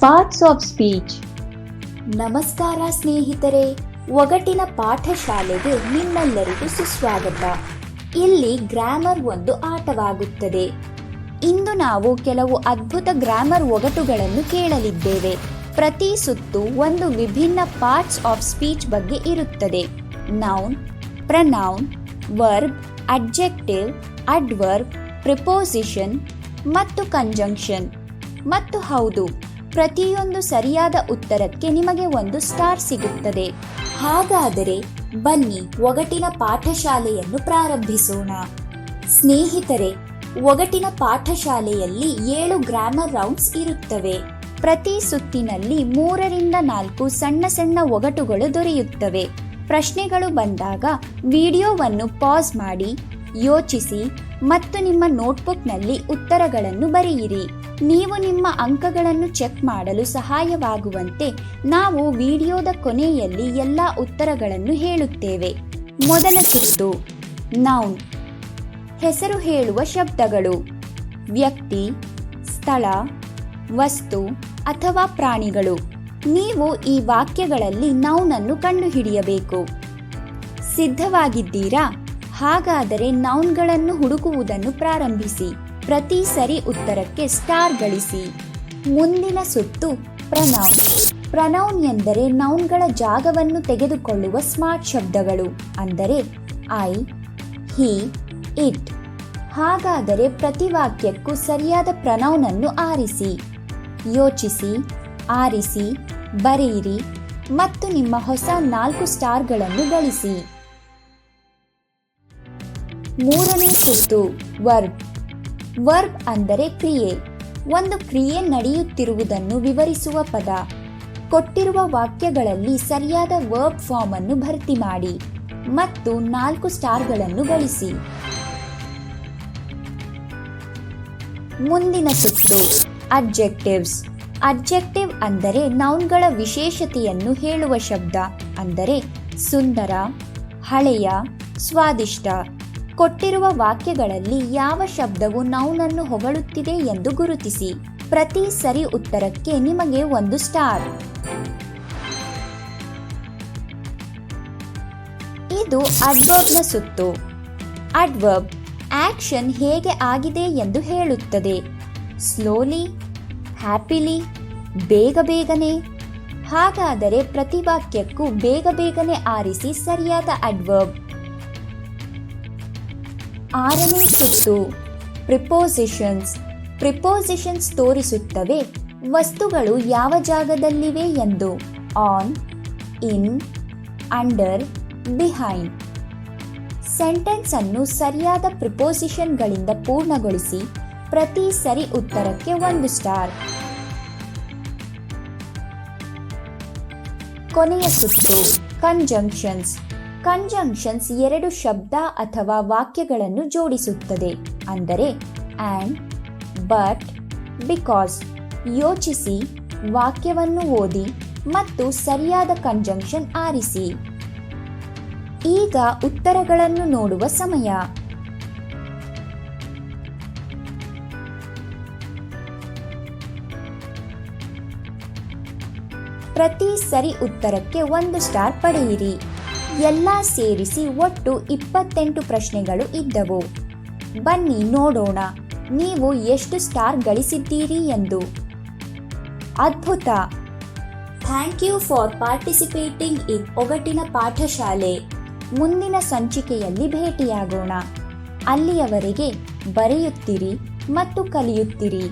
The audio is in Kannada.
Parts of speech. ನಮಸ್ಕಾರ ಸ್ನೇಹಿತರೆ, ಒಗಟಿನ ಪಾಠಶಾಲೆಗೆ ನಿಮ್ಮೆಲ್ಲರಿಗೂ ಸುಸ್ವಾಗತ. ಇಲ್ಲಿ ಗ್ರಾಮರ್ ಒಂದು ಆಟವಾಗುತ್ತದೆ. ಇಂದು ನಾವು ಕೆಲವು ಅದ್ಭುತ ಗ್ರಾಮರ್ ಒಗಟುಗಳನ್ನು ಕೇಳಲಿದ್ದೇವೆ. ಪ್ರತಿ ಸುತ್ತು ಒಂದು ವಿಭಿನ್ನ ಪಾರ್ಟ್ಸ್ ಆಫ್ ಸ್ಪೀಚ್ ಬಗ್ಗೆ ಇರುತ್ತದೆ. Noun, pronoun, verb, adjective, adverb, preposition ಮತ್ತು ಕಂಜಂಕ್ಷನ್. ಮತ್ತು ಹೌದು, ಪ್ರತಿಯೊಂದು ಸರಿಯಾದ ಉತ್ತರಕ್ಕೆ ನಿಮಗೆ ಒಂದು ಸ್ಟಾರ್ ಸಿಗುತ್ತದೆ. ಹಾಗಾದರೆ ಬನ್ನಿ ಒಗಟಿನ ಪಾಠಶಾಲೆಯನ್ನು ಪ್ರಾರಂಭಿಸೋಣ. ಸ್ನೇಹಿತರೆ, ಒಗಟಿನ ಪಾಠಶಾಲೆಯಲ್ಲಿ 7 ಗ್ರಾಮರ್ ರೌಂಡ್ಸ್ ಇರುತ್ತವೆ. ಪ್ರತಿ ಸುತ್ತಿನಲ್ಲಿ 3 ರಿಂದ 4 ಸಣ್ಣ ಸಣ್ಣ ಒಗಟುಗಳು ದೊರೆಯುತ್ತವೆ. ಪ್ರಶ್ನೆಗಳು ಬಂದಾಗ ವಿಡಿಯೋವನ್ನು ಪಾಸ್ ಮಾಡಿ, ಯೋಚಿಸಿ ಮತ್ತು ನಿಮ್ಮ ನೋಟ್ಬುಕ್ನಲ್ಲಿ ಉತ್ತರಗಳನ್ನು ಬರೆಯಿರಿ. ನೀವು ನಿಮ್ಮ ಅಂಕಗಳನ್ನು ಚೆಕ್ ಮಾಡಲು ಸಹಾಯವಾಗುವಂತೆ ನಾವು ವಿಡಿಯೋದ ಕೊನೆಯಲ್ಲಿ ಎಲ್ಲ ಉತ್ತರಗಳನ್ನು ಹೇಳುತ್ತೇವೆ. ಮೊದಲ ಸುತ್ತು ನೌನ್. ಹೆಸರು ಹೇಳುವ ಶಬ್ದಗಳು: ವ್ಯಕ್ತಿ, ಸ್ಥಳ, ವಸ್ತು ಅಥವಾ ಪ್ರಾಣಿಗಳು. ನೀವು ಈ ವಾಕ್ಯಗಳಲ್ಲಿ ನೌನ್ ಅನ್ನು ಕಂಡುಹಿಡಿಯಬೇಕು. ಸಿದ್ಧವಾಗಿದ್ದೀರಾ? ಹಾಗಾದರೆ ನೌನ್ಗಳನ್ನು ಹುಡುಕುವುದನ್ನು ಪ್ರಾರಂಭಿಸಿ. ಪ್ರತಿ ಸರಿ ಉತ್ತರಕ್ಕೆ ಸ್ಟಾರ್ ಗಳಿಸಿ. ಮುಂದಿನ ಸುತ್ತು ಪ್ರನೌನ್. ಪ್ರನೌನ್ ಎಂದರೆ ನೌನ್ಗಳ ಜಾಗವನ್ನು ತೆಗೆದುಕೊಳ್ಳುವ ಸ್ಮಾರ್ಟ್ ಶಬ್ದಗಳು, ಅಂದರೆ ಐ, ಹಿ, ಇಟ್. ಹಾಗಾದರೆ ಪ್ರತಿ ವಾಕ್ಯಕ್ಕೂ ಸರಿಯಾದ ಪ್ರನೌನ್ ಅನ್ನು ಆರಿಸಿ. ಯೋಚಿಸಿ, ಆರಿಸಿ, ಬರೆಯಿರಿ ಮತ್ತು ನಿಮ್ಮ ಹೊಸ 4 ಸ್ಟಾರ್ಗಳನ್ನು ಗಳಿಸಿ. ಮೂರನೇ ಸುತ್ತು ವರ್ಬ್. ವರ್ಬ್ ಅಂದರೆ ಕ್ರಿಯೆ. ಒಂದು ಕ್ರಿಯೆ ನಡೆಯುತ್ತಿರುವುದನ್ನು ವಿವರಿಸುವ ಪದ. ಕೊಟ್ಟಿರುವ ವಾಕ್ಯಗಳಲ್ಲಿ ಸರಿಯಾದ ವರ್ಬ್ ಫಾರ್ಮ್ ಅನ್ನು ಭರ್ತಿ ಮಾಡಿ ಮತ್ತು 4 ಸ್ಟಾರ್ಗಳನ್ನು ಗಳಿಸಿ. ಮುಂದಿನ ಸುತ್ತು ಅಡ್ಜೆಕ್ಟಿವ್ಸ್. ಅಡ್ಜೆಕ್ಟಿವ್ ಅಂದರೆ ನೌನ್ಗಳ ವಿಶೇಷತೆಯನ್ನು ಹೇಳುವ ಶಬ್ದ, ಅಂದರೆ ಸುಂದರ, ಹಳೆಯ, ಸ್ವಾದಿಷ್ಟ. ಕೊಟ್ಟಿರುವ ವಾಕ್ಯಗಳಲ್ಲಿ ಯಾವ ಶಬ್ದವು ನೌನನ್ನು ಹೊಗಳುತ್ತಿದೆ ಎಂದು ಗುರುತಿಸಿ. ಪ್ರತಿ ಸರಿ ಉತ್ತರಕ್ಕೆ ನಿಮಗೆ ಒಂದು ಸ್ಟಾರ್. ಇದು ಅಡ್ವರ್ಬ್ನ ಸುತ್ತು. ಅಡ್ವರ್ಬ್ ಆಕ್ಷನ್ ಹೇಗೆ ಆಗಿದೆ ಎಂದು ಹೇಳುತ್ತದೆ. ಸ್ಲೋಲಿ, ಹ್ಯಾಪಿಲಿ, ಬೇಗ ಬೇಗನೆ. ಹಾಗಾದರೆ ಪ್ರತಿ ವಾಕ್ಯಕ್ಕೂ ಬೇಗ ಬೇಗನೆ ಆರಿಸಿ ಸರಿಯಾದ ಅಡ್ವರ್ಬ್. ಆರನೇ ಸುತ್ತು ಪ್ರಿಪೋಸಿಷನ್ಸ್. ಪ್ರಿಪೋಸಿಷನ್ಸ್ ತೋರಿಸುತ್ತವೆ ವಸ್ತುಗಳು ಯಾವ ಜಾಗದಲ್ಲಿವೆ ಎಂದು. On, in, under, behind. Sentence ಅನ್ನು ಸರಿಯಾದ ಪ್ರಿಪೋಸಿಷನ್ಗಳಿಂದ ಪೂರ್ಣಗೊಳಿಸಿ. ಪ್ರತಿ ಸರಿ ಉತ್ತರಕ್ಕೆ ಒಂದು ಸ್ಟಾರ್. ಕೊನೆಯ ಸುತ್ತು ಕಂಜಂಕ್ಷನ್ಸ್. ಕಂಜಂಕ್ಷನ್ಸ್ 2 ಶಬ್ದ ಅಥವಾ ವಾಕ್ಯಗಳನ್ನು ಜೋಡಿಸುತ್ತದೆ, ಅಂದರೆ ಆ್ಯಂಡ್, ಬಟ್, ಬಿಕಾಸ್. ಯೋಚಿಸಿ, ವಾಕ್ಯವನ್ನು ಓದಿ ಮತ್ತು ಸರಿಯಾದ ಕಂಜಂಕ್ಷನ್ ಆರಿಸಿ. ಈಗ ಉತ್ತರಗಳನ್ನು ನೋಡುವ ಸಮಯ. ಪ್ರತಿ ಸರಿ ಉತ್ತರಕ್ಕೆ ಒಂದು ಸ್ಟಾರ್ ಪಡೆಯಿರಿ. ಎಲ್ಲ ಸೇರಿಸಿ ಒಟ್ಟು 28 ಪ್ರಶ್ನೆಗಳು ಇದ್ದವು. ಬನ್ನಿ ನೋಡೋಣ ನೀವು ಎಷ್ಟು ಸ್ಟಾರ್ ಗಳಿಸಿದ್ದೀರಿ ಎಂದು. ಅದ್ಭುತ! Thank you for participating in ಒಗಟಿನ ಪಾಠಶಾಲೆ. ಮುಂದಿನ ಸಂಚಿಕೆಯಲ್ಲಿ ಭೇಟಿಯಾಗೋಣ. ಅಲ್ಲಿಯವರೆಗೆ ಬರೆಯುತ್ತಿರಿ ಮತ್ತು ಕಲಿಯುತ್ತಿರಿ.